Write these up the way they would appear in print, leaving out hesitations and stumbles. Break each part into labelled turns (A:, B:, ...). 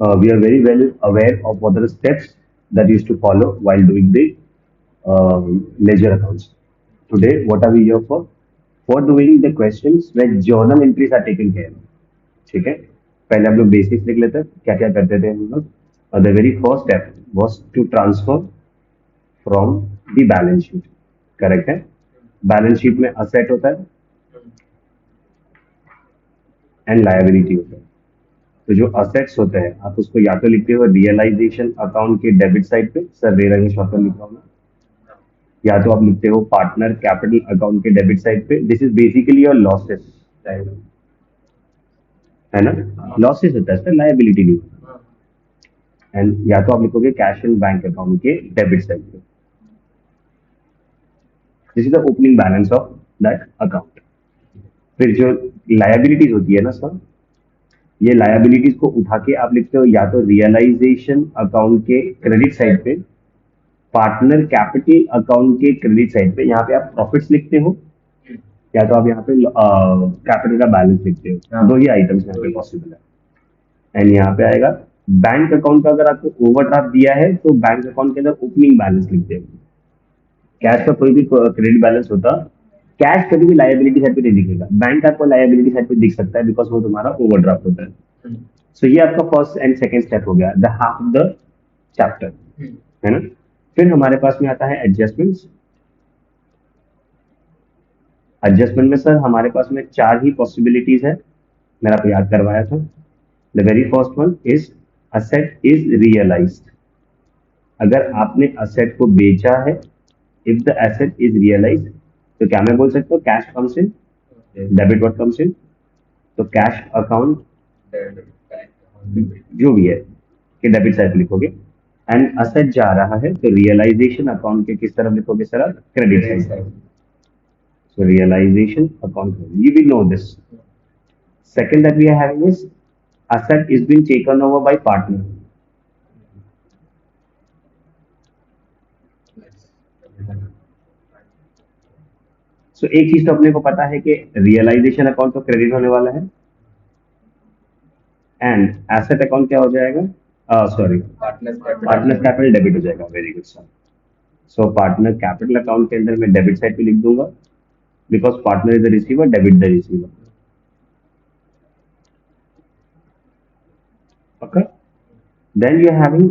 A: We are very well aware of what are the steps that used to follow while doing the ledger accounts. Today, what are we here for? For doing the questions where journal entries are taken care of. ठीक है, पहले हम लोग basics लिख लेते हैं, क्या क्या करते थे हम लोग. The very first step was to transfer from the balance sheet. Correct है. बैलेंस शीट में असेट होता है एंड लायबिलिटी होता है. तो जो असेट्स होते हैं आप उसको या तो लिखते हो रियलाइजेशन अकाउंट के डेबिट साइड पे, सर रे रंग शॉर्ट में लिख रहा हूँ मैं, या तो आप लिखते हो पार्टनर कैपिटल अकाउंट के डेबिट साइड पे. This is basically your losses, है ना. लॉसेस होता है सर, लायबिलिटी नहीं होता. एंड या तो आप लिखोगे कैश एंड बैंक अकाउंट के डेबिट साइड पे. This is the opening balance of that account. फिर जो लायबिलिटीज होती है ना सर, ये लायबिलिटीज को उठा के आप लिखते हो या तो रियलाइजेशन अकाउंट के क्रेडिट साइड पे, पार्टनर कैपिटल अकाउंट के क्रेडिट साइड पे. यहाँ पे आप प्रॉफिट्स लिखते हो या तो आप यहाँ पे कैपिटल का बैलेंस लिखते हो. दो ही आइटम्स यहाँ पे पॉसिबल है. एंड यहाँ पे आएगा बैंक अकाउंट का. अगर आपको ओवरड्राफ्ट दिया है तो बैंक अकाउंट के अंदर ओपनिंग बैलेंस लिखते हो. कैश का कोई भी क्रेडिट बैलेंस होता, कैश कभी भी लायबिलिटी साइड पे नहीं दिखेगा. बैंक आपको लायबिलिटी साइड पे दिख सकता है बिकॉज वो तुम्हारा ओवरड्राफ्ट होता है. सो ये आपका फर्स्ट एंड सेकंड स्टेप हो गया, the half of the chapter, है ना. फिर हमारे पास में आता है एडजस्टमेंट्स. एडजस्टमेंट में सर हमारे पास में चार ही पॉसिबिलिटीज है, मैंने आपको याद करवाया था. The very first one is asset is realised. अगर आपने असेट को बेचा है, if the asset is realised, तो क्या मैं बोल सकता हूँ cash comes in, debit what comes in. तो कैश अकाउंट जो भी है कि डेबिट साइड लिखोगे. एंड असेट जा रहा है तो रियलाइजेशन अकाउंट के किस तरफ लिखोगे sir, credit side. So realization account, you will know this. Second that we are having is asset is being taken over by partner. So एक चीज तो अपने को पता है कि रियलाइजेशन अकाउंट तो क्रेडिट होने वाला है एंड एसेट अकाउंट क्या हो जाएगा, सॉरी पार्टनर कैपिटल डेबिट हो जाएगा. Very good sir. So partner capital account के अंदर मैं डेबिट साइड पे लिख दूंगा because partner is the receiver, debit the receiver. Okay. Then you are having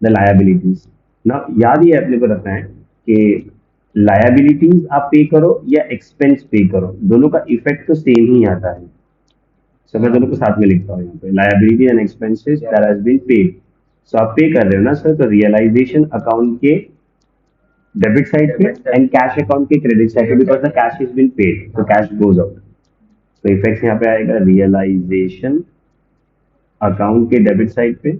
A: the liabilities. Now याद ये अपने को रखना है कि लायबिलिटीज आप पे करो या एक्सपेंस पे करो, दोनों का इफेक्ट तो सेम ही आता है. सो मैं दोनों को साथ में लिखता हूँ यहाँ पे, liability and expenses that has been paid. So आप पे कर रहे हो ना सर, तो रियलाइजेशन अकाउंट के डेबिट साइड पे एंड कैश अकाउंट के क्रेडिट साइड पे, because the cash is been paid, तो कैश गोज आउट. तो इफेक्ट यहाँ पे आएगा रियलाइजेशन अकाउंट के डेबिट साइड पे,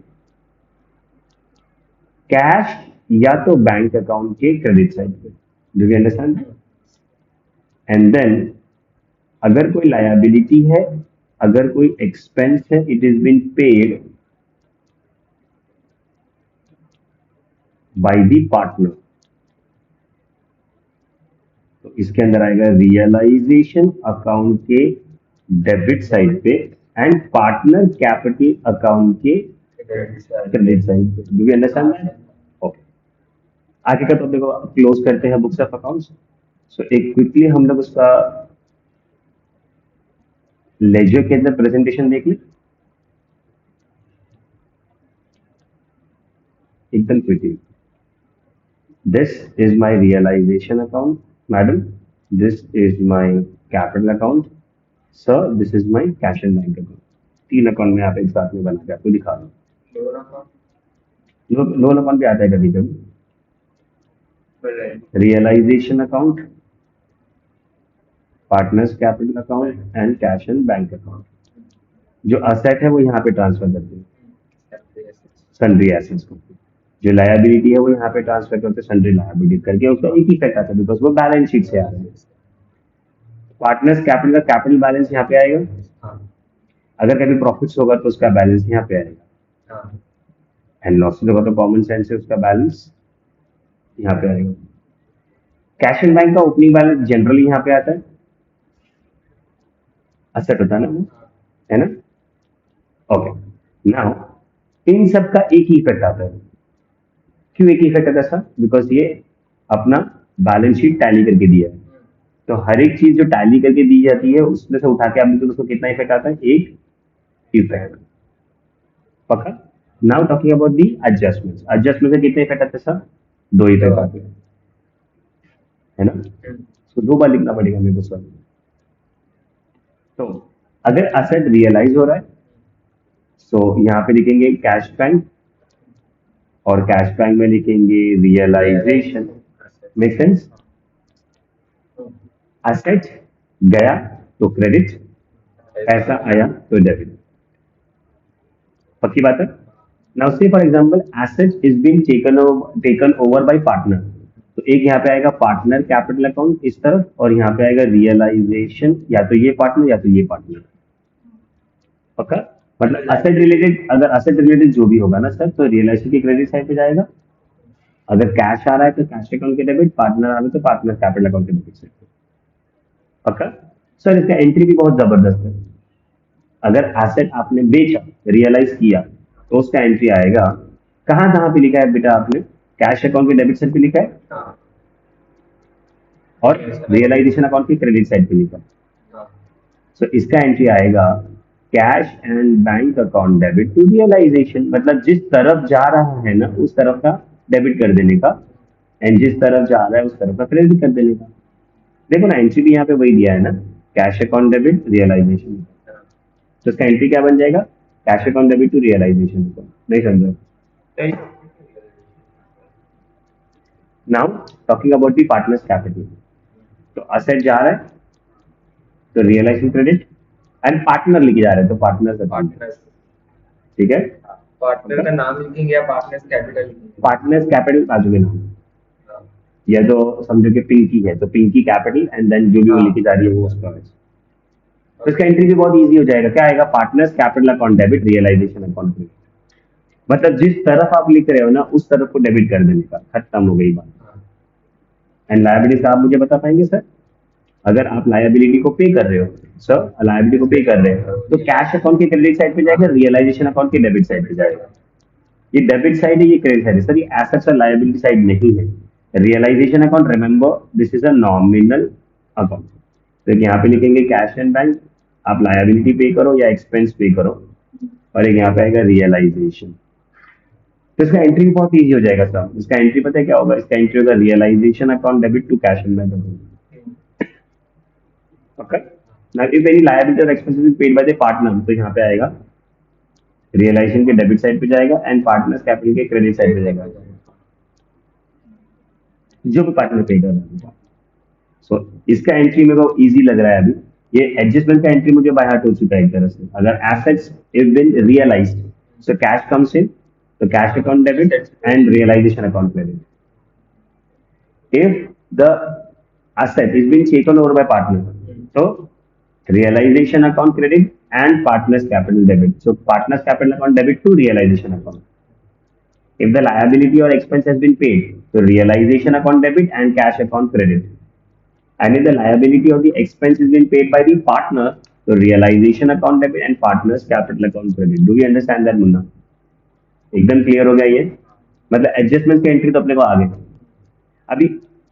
A: कैश या तो बैंक अकाउंट के क्रेडिट साइड पे. Do you understand. And then अगर कोई लायबिलिटी है, अगर कोई एक्सपेंस है, it is been paid by the partner, तो इसके अंदर आएगा रियलाइजेशन अकाउंट के डेबिट साइड पे एंड पार्टनर कैपिटल अकाउंट के क्रेडिट साइड पे. Do you understand. ओके, आगे का टॉपिक को क्लोज करते हैं, बुक्स ऑफ अकाउंट्स. सो एक क्विकली हम लोग उसका लेजर के अंदर प्रेजेंटेशन देख लें एकदम quickly. This is my realisation account madam, this is my capital account sir, this is my cash and bank account. तीन अकाउंट में आप एक साथ में बना के आपको दिखा रहा हूँ. लोन अकाउंट भी आता है कभी कभी. Realisation account, partners capital account and cash and bank account. जो असेट है वो यहाँ पे ट्रांसफर करते हैं सन्ड्री एसेट्स को, जो लायबिलिटी है वो यहाँ पे ट्रांसफर करते हैं सन्ड्री लायबिलिटी करके. उसका एक ही इफेक्ट आता है बिकॉज वो बैलेंस शीट से आ रहे हैं. पार्टनर्स कैपिटल का कैपिटल बैलेंस यहाँ पे आएगा, अगर कभी प्रॉफिट्स होगा तो उसका बैलेंस यहाँ पे आएगा, एंड लॉसेस होगा तो कॉमन सेंस से उसका बैलेंस यहाँ पे आएगा. कैश एंड बैंक का ओपनिंग बैलेंस जनरली यहाँ पे आता है, असेट होता है ना, है ना. ओके, नाउ इन सब का एक ही इफेक्ट आता है। क्यों एक ही इफेक्ट आता है सर? बिकॉज ये अपना बैलेंस शीट टैली करके दिया है। तो हर एक चीज जो टैली करके दी जाती है उसमें से उठा के आप देखो उसको कितना इफेक्ट आता है, एक इफेक्ट। पक्का? Now talking about the adjustment, adjustment से कितने इफेक्ट आते हैं सर? दो इफेक्ट आते हैं, है ना? तो दो बार लिखना पड़ेगा मेरे को सर। तो अगर असेट रियलाइज हो रहा है तो यहाँ पे लिखेंगे कैश बैंक, और कैश बैंक में लिखेंगे रियलाइजेशन। Make sense? असेट गया तो क्रेडिट, पैसा आया तो डेबिट। पक्की बात है? नाउ से for example asset is being taken over by partner, तो एक यहाँ पे आएगा पार्टनर कैपिटल अकाउंट इस तरफ, और यहाँ पे आएगा रियलाइजेशन, या तो ये पार्टनर या तो ये पार्टनर। पक्का? मतलब असेट रिलेटेड, अगर असेट रिलेटेड जो भी होगा ना सर, तो रियलाइजेशन की क्रेडिट साइड पे जाएगा। अगर कैश आ रहा है तो कैश अकाउंट के डेबिट, पार्टनर आ रहा है तो पार्टनर कैपिटल अकाउंट के डेबिट साइड पे। पक्का? सर इसका एंट्री भी बहुत जबरदस्त है। अगर एसेट आपने बेचा, रियलाइज किया, तो उसका एंट्री आएगा। कहाँ कहाँ पे लिखा है बेटा आपने? कैश अकाउंट के डेबिट साइड पे लिखा है, और रियलाइजेशन अकाउंट की क्रेडिट साइड पे लिखा है। सो इसका एंट्री आएगा cash and bank account debit to realisation, मतलब जिस तरफ जा रहा है ना उस तरफ का डेबिट कर देने का, एंड जिस तरफ जा रहा है उस तरफ का क्रेडिट कर देने का। देखो ना एंट्री भी यहाँ पे वही दिया है ना, कैश अकाउंट डेबिट रियलाइजेशन। तो इसका एंट्री क्या बन जाएगा? Cash account debit to realisation. नहीं समझा? Now talking about the partners capital, तो असेट जा रहा है तो रियलाइजेशन क्रेडिट, एंड पार्टनर लेके जा रहे हैं तो पार्टनर्स अकाउंट।
B: पार्टनर्स
A: ठीक है?
B: पार्टनर का नाम लिखेंगे या पार्टनर्स कैपिटल लिखेंगे?
A: पार्टनर्स कैपिटल बाजू में नाम,
B: हाँ,
A: या तो समझो कि पिंकी है तो पिंकी कैपिटल, एंड देन जो भी वो
B: हाँ,
A: लेके जा रही है वो उसका है। तो इसका एंट्री भी बहुत इजी हो जाएगा। क्या आएगा? Partners capital account debit realisation account credit. मतलब जिस तरफ आप लिख रहे हो ना उस तरफ को डेबिट कर देने का, खत्म हो गई बात।
B: हाँ,
A: एंड लायबिलिटी आप मुझे बता पाएंगे सर? अगर आप लायबिलिटी को पे कर रहे हो, सर लायबिलिटी को पे कर रहे हो तो कैश अकाउंट के क्रेडिट साइड पे जाएगा, रियलाइजेशन अकाउंट के डेबिट साइड पे जाएगा। ये डेबिट साइड है, ये क्रेडिट साइड है सर, ये एसेट्स और लायबिलिटी साइड नहीं है। Realisation account, remember this is a nominal account. तो यहाँ पे लिखेंगे कैश एंड बैंक, आप लायबिलिटी पे करो या एक्सपेंस पे करो, और एक यहाँ पे आएगा रियलाइजेशन। तो इसका एंट्री भी बहुत इजी हो जाएगा सर। इसका एंट्री पता है क्या होगा? इसका एंट्री होगा realisation account debit to cash and bank account. Okay? Now if any liability और expenses is paid by the partner, तो यहाँ पे आएगा रियलाइजेशन के डेबिट साइड पे जाएगा, एंड पार्टनर्स कैपिटल के क्रेडिट साइड पे जाएगा, जो भी पार्टनर पे कर रहा है। सो इसका एंट्री मेरे को इजी लग रहा है अभी। ये एडजस्टमेंट का एंट्री मुझे बाय हार्ट हो चुका है एक तरह से। अगर assets if been realised, so cash comes in, तो cash account debit and realisation account credit. If the asset is being taken over by partner, so realization account credit and partner's capital debit. So partner's capital account debit to realization account. If the liability or expense has been paid, so realization account debit and cash account credit. And if the liability or the expense is being paid by the partner, so realization account debit and partner's capital account credit. Do we understand that, Munna? एकदम clear हो गया ये? मतलब adjustment की entry तो अपने को आ गई। अभी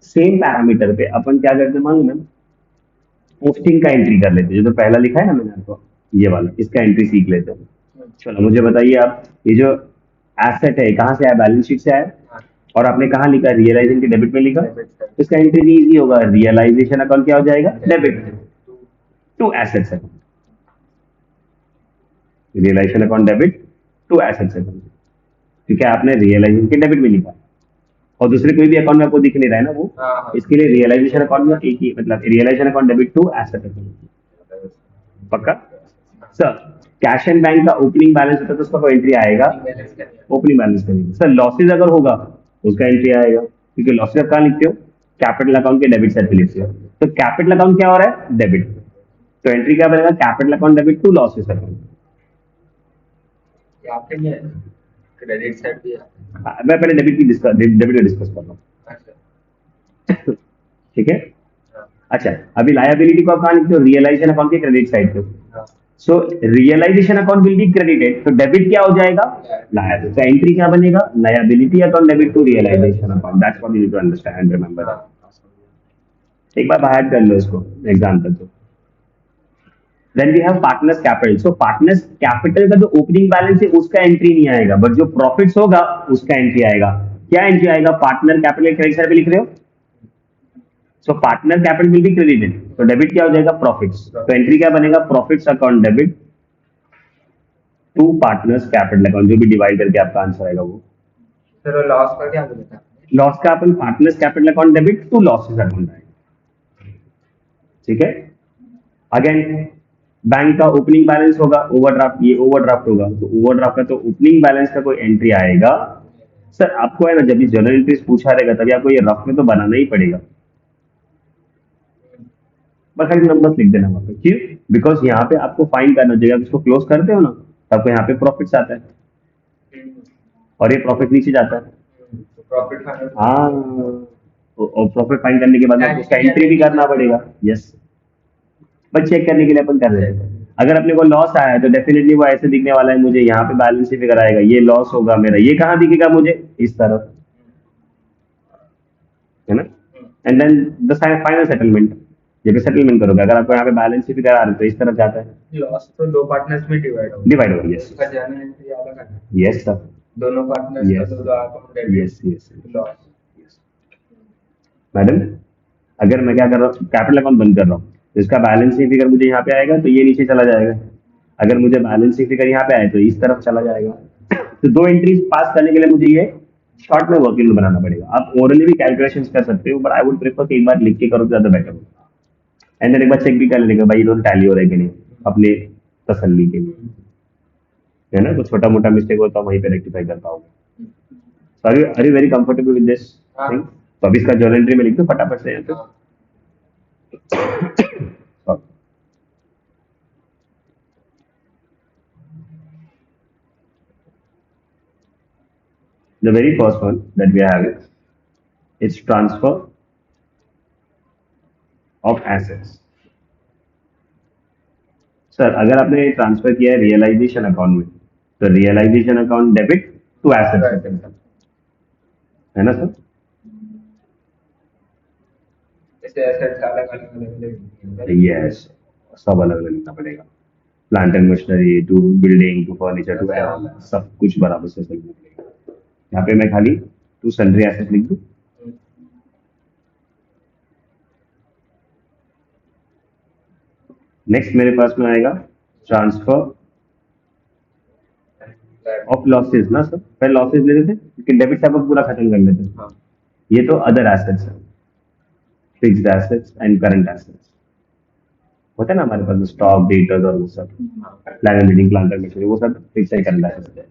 A: सेम पैरामीटर पे अपन क्या करते हैं मालूम है? पोस्टिंग का एंट्री कर लेते हैं, जो तो पहला लिखा है ना मैंने आपको, ये वाला, इसका एंट्री सीख लेते हैं। चलो मुझे बताइए आप, ये जो एसेट है कहाँ से आया? बैलेंस शीट से आया, और आपने कहाँ लिखा? रियलाइजेशन के डेबिट में लिखा, तो इसका एंट्री भी इजी होगा। रियलाइजेशन अकाउंट क्या हो जाएगा? Debit to assets account. Realisation account debit to assets account, क्योंकि आपने रियलाइजेशन के डेबिट में लिखा, और दूसरे कोई भी अकाउंट में आपको दिख नहीं रहा है ना वो, इसके लिए रियलाइजेशन अकाउंट में एक ही, मतलब realisation account debit to asset account. पक्का? सर कैश एंड बैंक का ओपनिंग बैलेंस होता है तो उसका कोई एंट्री आएगा? ओपनिंग बैलेंस करेंगे सर। लॉसेज अगर होगा उसका एंट्री आएगा, क्योंकि लॉसेज आप कहाँ लिखते हो? कैपिटल अकाउंट के डेबिट साइड पे लिखते हो। तो कैपिटल अकाउंट क्या हो रहा है? डेबिट। तो एंट्री क्या बनेगा? Capital account debit to losses account.
B: यहाँ पे ये क्रेडिट साइड भी है।
A: मैं पहले डेबिट का डिस्कस कर रहा हूँ,
B: अच्छा,
A: ठीक है?
B: हाँ,
A: अच्छा, अभी लायबिलिटी को आप कहाँ लिखते हो? रियलाइजेशन अकाउंट के क्रेडिट साइड पे।
B: हाँ,
A: so realisation account will be credited, तो डेबिट क्या हो जाएगा, लायबिलिटी। तो एंट्री क्या बनेगा, liability account debit to realisation account, that's what you need to understand and remember. एक बार बाहर कर लो इसको एग्जांपल तो। Then we have partners capital. So partners capital का जो ओपनिंग बैलेंस है उसका एंट्री नहीं आएगा, बट जो प्रॉफिट्स होगा उसका एंट्री आएगा। क्या एंट्री आएगा, पार्टनर कैपिटल क्रेडिट साइड पे लिख रहे हो, so partner capital will be credited, तो डेबिट क्या हो जाएगा, प्रॉफिट्स। तो एंट्री क्या बनेगा, profits account debit to partners capital account, जो भी डिवाइड करके आपका आंसर आएगा वो।
B: सर लॉस का क्या बोला था?
A: लॉस का अपन partners capital account debit to losses account आएगा, ठीक है। अगेन बैंक का ओपनिंग बैलेंस होगा, ओवरड्राफ्ट, ये ओवरड्राफ्ट होगा, तो ओवरड्राफ्ट का तो ओपनिंग बैलेंस का कोई एंट्री आएगा। सर आपको है ना, जब ये जर्नल एंट्रीज पूछा रहेगा तभी आपको ये रफ में तो बनाना ही पड़ेगा, बस खाली नंबर्स लिख देना वहां पे। क्यों, बिकॉज यहाँ पे आपको फाइन करना चाहिए, आप इसको क्लोज करते हो ना तो आपको यहाँ पे प्रॉफिट्स आता है और ये प्रॉफिट नीचे जाता है।
B: Profit final.
A: हाँ, और प्रॉफिट फाइन करने के बाद आपको उसका एंट्री भी करना पड़ेगा। यस, बस चेक करने के लिए अपन कर रहे हैं। अगर अपने को लॉस आया है तो डेफिनेटली वो ऐसे दिखने वाला है, मुझे यहाँ पे बैलेंस शीट फिगर आएगा, ये लॉस होगा मेरा, ये कहाँ दिखेगा मुझे, इस तरफ, है ना। And then the final settlement, जब भी सेटलमेंट करोगे, अगर आपको यहाँ पे बैलेंस शीट फिगर आ रहा है तो इस तरफ जाता है,
B: लॉस तो दो पार्टनर्स में डिवाइड होगा।
A: डिवाइड होगा। यस
B: उसका जर्नल एंट्री अलग है।
A: यस सर,
B: दोनों पार्टनर्स
A: Yes.
B: का दो account debit
A: yes yes
B: loss.
A: Madam, अगर मैं क्या कर रहा हूँ, कैपिटल अकाउंट बंद कर रहा हूँ, तो इसका बैलेंस शीट फिगर मुझे यहाँ पे आएगा तो ये नीचे चला जाएगा। अगर मुझे बैलेंस शीट फिगर यहाँ पे आए तो इस तरफ चला जाएगा। तो दो एंट्रीज पास करने के लिए मुझे ये शॉर्ट में वर्किंग बनाना पड़ेगा। आप ओरली भी कैलकुलेशन कर सकते हो, बट आई वुड प्रेफर कि एक बार लिख के करो तो ज्यादा बेटर होगा। एंड देन एक बार चेक भी कर लेगा भाई दोनों टैली हो रहे कि नहीं, अपने तसल्ली के लिए, है ना। कुछ छोटा मोटा मिस्टेक होता है वहीं पे रेक्टिफाई कर पाओगे। Sorry, are you very comfortable with this thing? तो अभी इसका जर्नल एंट्री में लिख दो फटाफट से यहाँ पे। Sorry. The very first one that we have is transfer of assets. Sir अगर आपने ट्रांसफर किया है रियलाइजेशन अकाउंट में, तो realisation account debit to assets, है ना सर।
B: जैसे एसेट्स अलग-अलग
A: यस, सब अलग अलग लिखना पड़ेगा। Plant and machinery to building to furniture to सब कुछ बराबर से लिखना पड़ेगा। यहाँ पे मैं खाली टू सन्ड्री एसेट लिख दूँ। नेक्स्ट मेरे पास में आएगा ट्रांसफर ऑफ लॉसेस ना सर, पहले लॉसेस ले लेते हैं, डेबिट साइड पूरा खत्म कर लेते हैं। ये तो अदर एसेट्स है, fixed assets and current assets होता है ना हमारे पास, स्टॉक डेटर्स और वो सब, plan and building, plant and machinery, वो सब फिक्स्ड एंड करंट एसेट्स है,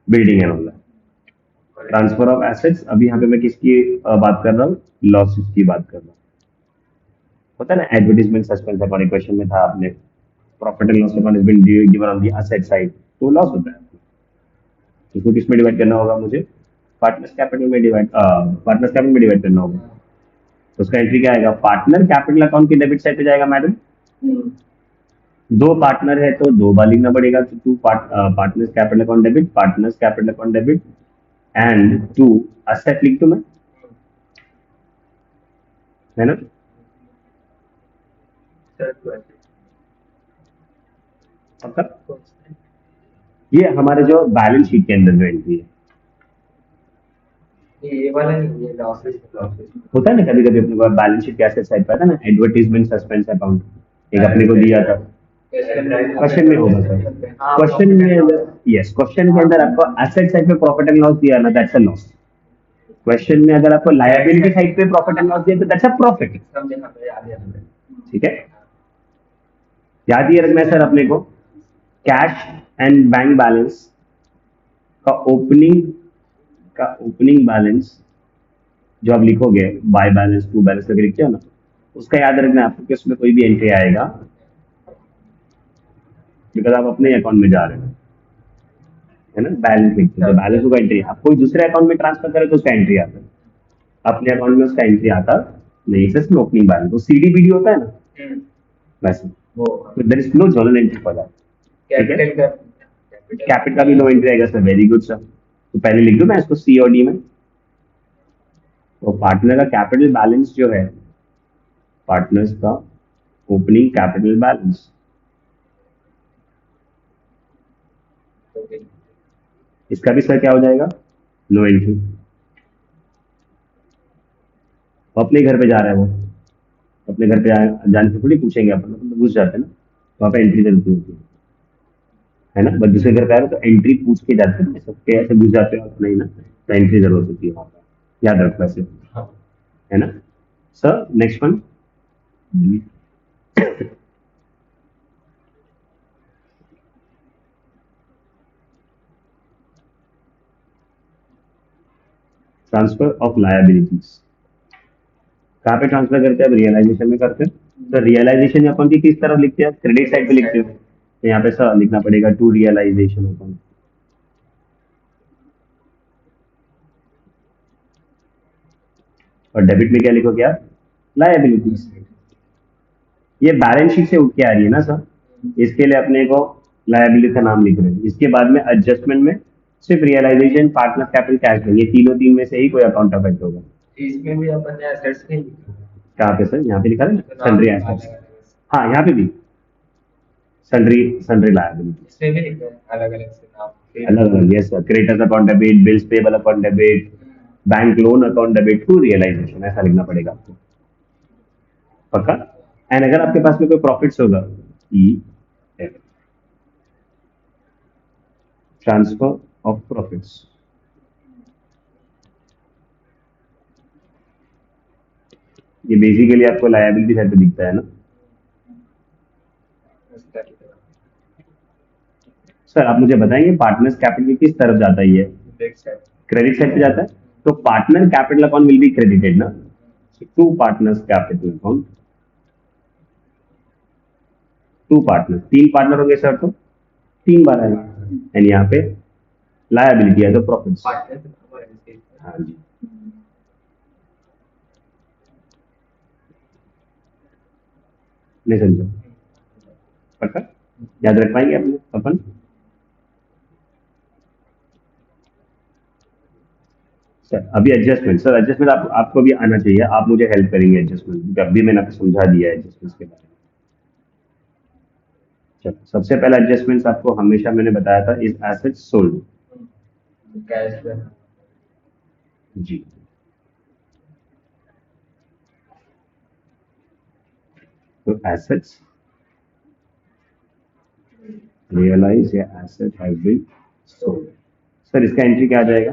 A: building and all that. Transfer of assets, अभी यहाँ पे मैं किसकी बात कर रहा हूँ, लॉसेस की बात कर रहा हूँ। होता है ना एडवर्टाइजमेंट सस्पेंस अकाउंट, क्वेश्चन में था आपने, profit and loss account is been given on the asset side, तो लॉस होता है। इसको किस में डिवाइड करना होगा मुझे, पार्टनर्स कैपिटल में डिवाइड करना होगा। तो उसका एंट्री क्या आएगा, पार्टनर कैपिटल अकाउंट की डेबिट साइड पे जाएगा मैडम। दो पार्टनर है तो दो बार लिखना पड़ेगा, तो to partners capital account debit, partners capital account debit and to asset लिख दूं मैं, है ना। पक्का, ये हमारे जो बैलेंस शीट के अंदर जो एंट्री है,
B: ये वाला नहीं, ये लॉसेस
A: होता है ना कभी कभी अपने को बैलेंस शीट कैसे साइड पे आता है ना, एडवर्टाइजमेंट सस्पेंस अकाउंट एक अपने को दिया था, क्वेश्चन में होगा सर, क्वेश्चन में, यस क्वेश्चन के अंदर आपको एसेट साइड पे प्रॉफिट एंड लॉस दिया ना, दैट्स अ लॉस। क्वेश्चन में अगर आपको लायबिलिटी साइड पे प्रॉफिट एंड लॉस दिया तो दैट्स अ प्रॉफिट, ठीक है। याद ये रखना है सर अपने को, कैश एंड बैंक बैलेंस का ओपनिंग बैलेंस जो आप लिखोगे, बाय बैलेंस टू बैलेंस करके लिखते हो ना, उसका याद रखना है आपको कि उसमें कोई भी एंट्री आएगा, बिकॉज आप अपने अकाउंट में जा रहे हो, है ना। बैलेंस लिखते हो तो बैलेंस का एंट्री, आप कोई दूसरे अकाउंट में ट्रांसफर करे तो उसका एंट्री आता है, अपने अकाउंट में उसका एंट्री आता नहीं, इसमें ओपनिंग बैलेंस, तो सीडीबीडी होता है ना वैसे।
B: वो
A: तो there is no journal entry for that. ठीक है,
B: कैपिटल का
A: कैपिटल का भी नो एंट्री आएगा सर, वेरी गुड सर। तो पहले लिख दूं मैं इसको सी और डी में। तो पार्टनर का कैपिटल बैलेंस जो है, पार्टनर्स का ओपनिंग कैपिटल बैलेंस, इसका भी सर क्या हो जाएगा, नो एंट्री। अपने घर पे जा रहा है वो, अपने घर पे जाने से थोड़ी पूछेंगे अपन, तो घुस जाते हैं ना, वहाँ पे एंट्री जरूरत होती है ना। बट दूसरे घर पे आ रहे हो तो एंट्री पूछ के जाते हैं ना, सबके ऐसे घुस जाते हो आप नहीं ना, तो एंट्री जरूरत होती है वहाँ पे, याद रखो ऐसे,
B: हाँ
A: है ना। Sir next one, transfer of liabilities. कहाँ पे ट्रांसफर करते हैं, अब रियलाइजेशन में करते हैं। तो रियलाइजेशन अपन की किस तरफ लिखते हैं, क्रेडिट साइड पे लिखते हो, तो यहाँ पे सर लिखना पड़ेगा टू रियलाइजेशन अपन। और डेबिट में क्या लिखोगे आप, लायबिलिटीज। ये बैलेंस शीट से उठ के आ रही है ना सर, इसके लिए अपने को लायबिलिटी का नाम लिख रहे हैं। इसके बाद में एडजस्टमेंट में सिर्फ realisation, partner capital, cash flow, ये तीनों तीन में से ही कोई अकाउंट अफेक्ट होगा।
B: इसमें भी अपन ने एसेट्स नहीं लिखे,
A: कहाँ पे सर, यहाँ पे लिखा है ना,
B: तो नाम
A: सन्ड्री
B: लिखा
A: एसेट्स।
B: अलग अलग।
A: हाँ यहाँ पे भी सन्ड्री, सन्ड्री लायबिलिटीज,
B: इसमें भी लिखा है अलग अलग से नाम फिर।
A: अलग अलग, yes sir. Creditors account debit, bills payable account debit, bank loan account debit to realisation, ऐसा लिखना पड़ेगा आपको, पक्का। एंड अगर आपके पास में कोई प्रॉफिट्स होगा, ई ट्रांसफर ऑफ प्रॉफिट्स, ये बेसिकली आपको लायबिलिटी साइड पे दिखता है ना। सर आप मुझे बताएंगे पार्टनर्स कैपिटल किस तरफ जाता है, ये क्रेडिट साइड पे जाता है, तो partner capital account will be credited ना, to partners capital account, to partner, तीन पार्टनर होंगे सर, तो तीन बार आएगा। एंड यहाँ पे लायबिलिटी है तो प्रॉफिट्स। हाँ जी, नहीं समझो, पक्का याद रख पाएंगे अपने अपन। सर अभी एडजस्टमेंट, सर एडजस्टमेंट आपको भी आना चाहिए, आप मुझे हेल्प करेंगे एडजस्टमेंट, अभी मैंने आपको समझा दिया है एडजस्टमेंट के बारे में। चलो सबसे पहला एडजस्टमेंट आपको हमेशा मैंने बताया था, इज एसेट सोल्ड।
B: कैश
A: जी, तो एसेट्स रियलाइज या asset has been sold. Sir इसका एंट्री क्या आ जाएगा,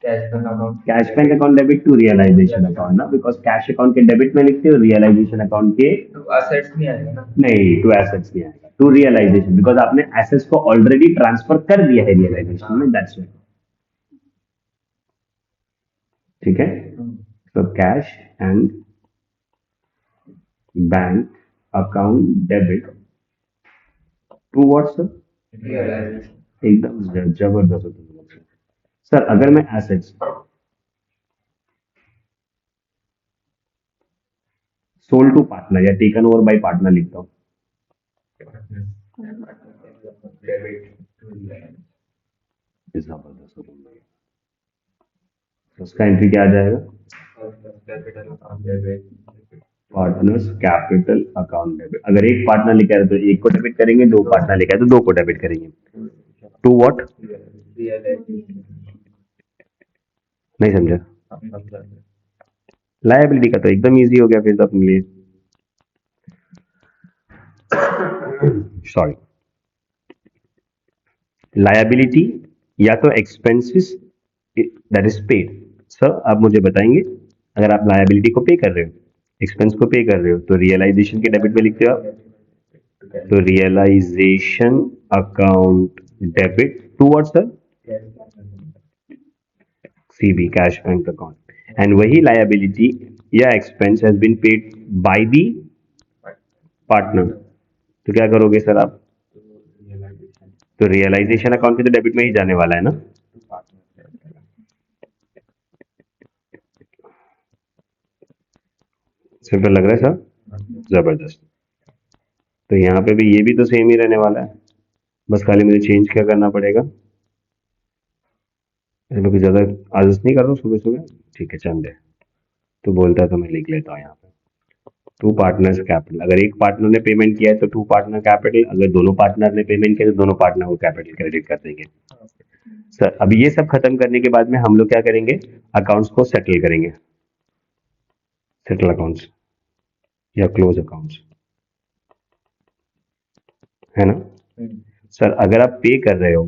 B: cash bank account
A: cash bank account debit to realisation account ना, बिकॉज कैश अकाउंट के डेबिट में लिखते हो, रियलाइजेशन अकाउंट के
B: तो असेट्स नहीं आएगा ना।
A: नहीं, टू एसेट्स नहीं आएगा, टू रियलाइजेशन, बिकॉज आपने एसेट्स को ऑलरेडी ट्रांसफर कर दिया है रियलाइजेशन में, दैट्स इट। ठीक है, तो cash and bank account debit to what's,
B: realisation
A: एकदम जबरदस्त हो तुम लोग। सर अगर मैं एसेट्स सोल्ड टू पार्टनर या टेकन ओवर बाय पार्टनर लिखता हूँ,
B: डेबिट
A: जबरदस्त हो तुम लोग। तो उसका एंट्री क्या आ जाएगा,
B: capital account debit
A: partners capital account debit. अगर एक पार्टनर लेके आए तो एक को डेबिट करेंगे, दो पार्टनर लेके आए तो दो को डेबिट करेंगे। टू व्हाट,
B: रियलाइजेशन
A: नहीं समझा, लायबिलिटी का तो एकदम इजी हो गया फिर तो अपने लिए, सॉरी, लायबिलिटी या तो expenses that is paid. Sir आप मुझे बताएंगे, अगर आप लायबिलिटी को पे कर रहे हो, एक्सपेंस को पे कर रहे हो, तो रियलाइजेशन के डेबिट में लिखते हो आप, तो realisation account debit to what sir, CB cash bank account. And वही लायबिलिटी या expense has been paid by the partner, तो क्या करोगे सर आप, तो रियलाइजेशन अकाउंट के तो डेबिट में ही जाने वाला है ना। सिंपल लग रहा है सर, जबरदस्त। तो यहाँ पे भी ये भी तो सेम ही रहने वाला है, बस खाली मुझे चेंज क्या करना पड़ेगा। ये लोग ज़्यादा आलस नहीं कर रहा हूँ सुबह सुबह, ठीक है चंद है, तो बोलता है तो मैं लिख लेता हूँ यहाँ पे। टू पार्टनर्स कैपिटल, अगर एक पार्टनर ने पेमेंट किया है तो टू पार्टनर कैपिटल, अगर दोनों पार्टनर ने पेमेंट किया तो दोनों पार्टनर को कैपिटल क्रेडिट कर देंगे। सर अभी ये सब खत्म करने के बाद में हम लोग क्या करेंगे, अकाउंट्स को सेटल करेंगे, सेटल अकाउंट्स या क्लोज अकाउंट्स, है ना। सर अगर आप पे कर रहे हो,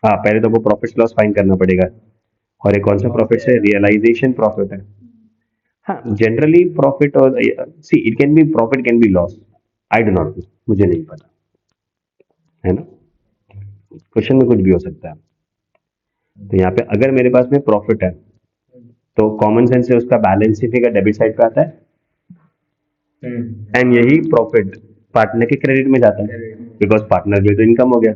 A: हाँ पहले तो वो प्रॉफिट लॉस फाइंड करना पड़ेगा, और एक कौन सा प्रॉफिट है, रियलाइजेशन प्रॉफिट है। हाँ जनरली प्रॉफिट और see it can be profit can be loss, I do not know, मुझे नहीं पता, है ना, क्वेश्चन में कुछ भी हो सकता है। तो यहाँ पे अगर मेरे पास में प्रॉफिट है तो कॉमन सेंस से उसका बैलेंस शीट का डेबिट साइड पे आता है, एंड यही प्रॉफिट पार्टनर के क्रेडिट में जाता है, बिकॉज पार्टनर भी तो इनकम हो गया।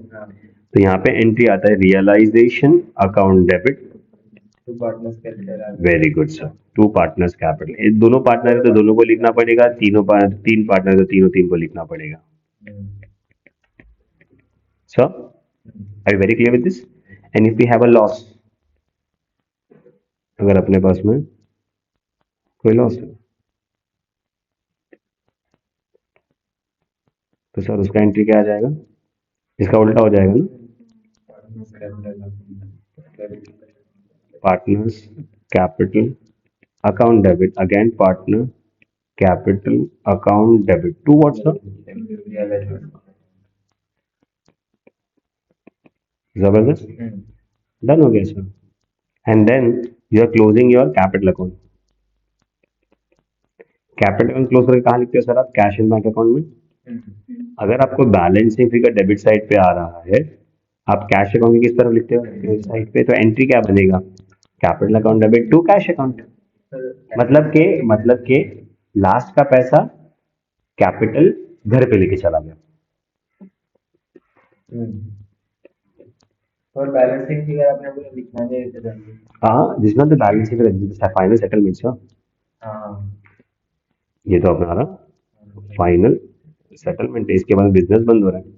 A: तो यहाँ पे एंट्री आता है realisation account debit,
B: to partners capital.
A: Very good sir, to partners capital, दोनों पार्टनर है तो दोनों को लिखना पड़ेगा, तीन पार्टनर तो तीनों तीन को लिखना पड़ेगा। Sir are you very clear with this, and if we have a loss, अगर अपने पास में कोई लॉस है तो सर उसका एंट्री क्या आ जाएगा, इसका उल्टा हो जाएगा ना, partners capital account debit, again partner capital account debit to what sir, जबरदस्त, डन हो गया sir. And then you are closing your capital account, capital account close करके कहाँ लिखते हो सर आप, कैश एंड बैंक अकाउंट में। अगर आपको बैलेंसिंग फिगर डेबिट साइड पे आ रहा है, आप कैश अकाउंट की किस तरफ लिखते हो, क्रेडिट साइड पे, तो एंट्री क्या बनेगा, capital account debit to cash account, मतलब के लास्ट का पैसा कैपिटल घर पे लेके चला गया।
B: और बैलेंसिंग फिगर आपने बोला लिखना है,
A: हाँ जिसमें तो बैलेंस फिगर फाइनल सेटलमेंट,
B: हाँ
A: ये तो अपना रहा फाइनल सेटलमेंट है, इसके बाद बिजनेस बंद हो रहा है।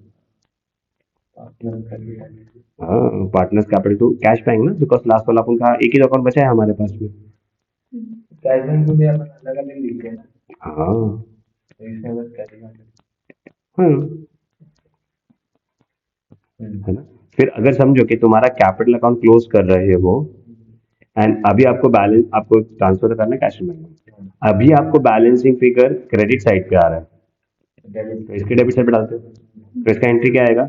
A: हाँ partners capital to cash bank ना, बिकॉज लास्ट वाला अपन का एक ही अकाउंट बचा है हमारे पास में।
B: कैश बैंक को भी अपन अलग अलग लिखते हैं ना,
A: हाँ
B: तो इसमें बस कैश बैंक
A: हाँ है ना। फिर अगर समझो कि तुम्हारा कैपिटल अकाउंट क्लोज कर रहे हो एंड अभी आपको बैलेंस, आपको ट्रांसफर करना है कैश बैंक में, अभी आपको बैलेंसिंग फिगर क्रेडिट साइड पे आ रहा है, तो इसके डेबिट साइड पे डालते हो, तो इसका एंट्री क्या आएगा,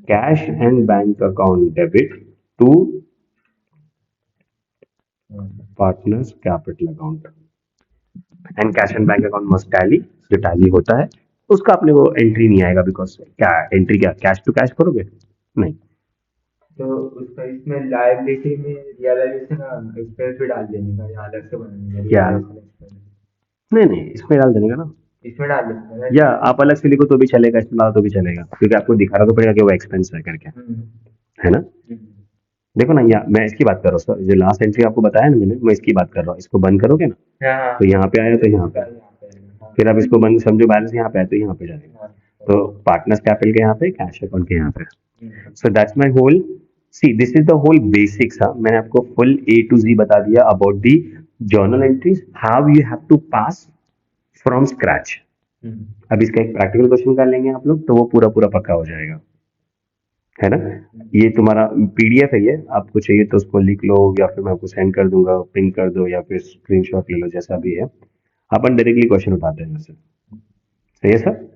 A: cash and bank account debit to partners capital account, and cash and bank account must tally, जो टैली होता है उसका अपने को एंट्री नहीं आएगा, बिकॉज क्या एंट्री, क्या कैश टू कैश करोगे, नहीं।
B: तो उसका इसमें लायबिलिटी में रियलाइजेशन एक्सपेंस भी डाल देने का या अलग से बनाने का,
A: क्या? नहीं इसमें डाल देने का ना,
B: इसमें डाल देने का
A: या आप अलग से लिखो तो भी चलेगा, इसमें डालो तो भी चलेगा, क्योंकि आपको दिखाना तो पड़ेगा कि वो एक्सपेंस है करके, है ना। देखो ना, या मैं इसकी बात कर रहा हूँ सर, जो लास्ट एंट्री आपको बताया ना मैंने, मैं इसकी बात कर रहा हूँ, इसको बंद करोगे ना तो यहाँ पे आया तो यहाँ पे, फिर अब इसको बंद समझो, बैलेंस यहाँ पे आया तो यहाँ पे जाएगा, तो पार्टनर्स कैपिटल के यहाँ पे, कैश अकाउंट के यहाँ पे, so that's my whole, see this is the whole basics. हाँ मैंने आपको फुल ए टू जी बता दिया about the journal entries, how you have to pass from scratch. अब इसका एक प्रैक्टिकल क्वेश्चन कर लेंगे आप लोग, तो वो पूरा पूरा पक्का हो जाएगा, है ना। ये तुम्हारा पीडीएफ है, ये आपको चाहिए तो उसको लिख लो, या फिर मैं आपको सेंड कर दूंगा, प्रिंट कर दो, या फिर स्क्रीनशॉट ले लो, जैसा भी है, अपन डायरेक्टली क्वेश्चन उठाते हैं वैसे, सही है सर।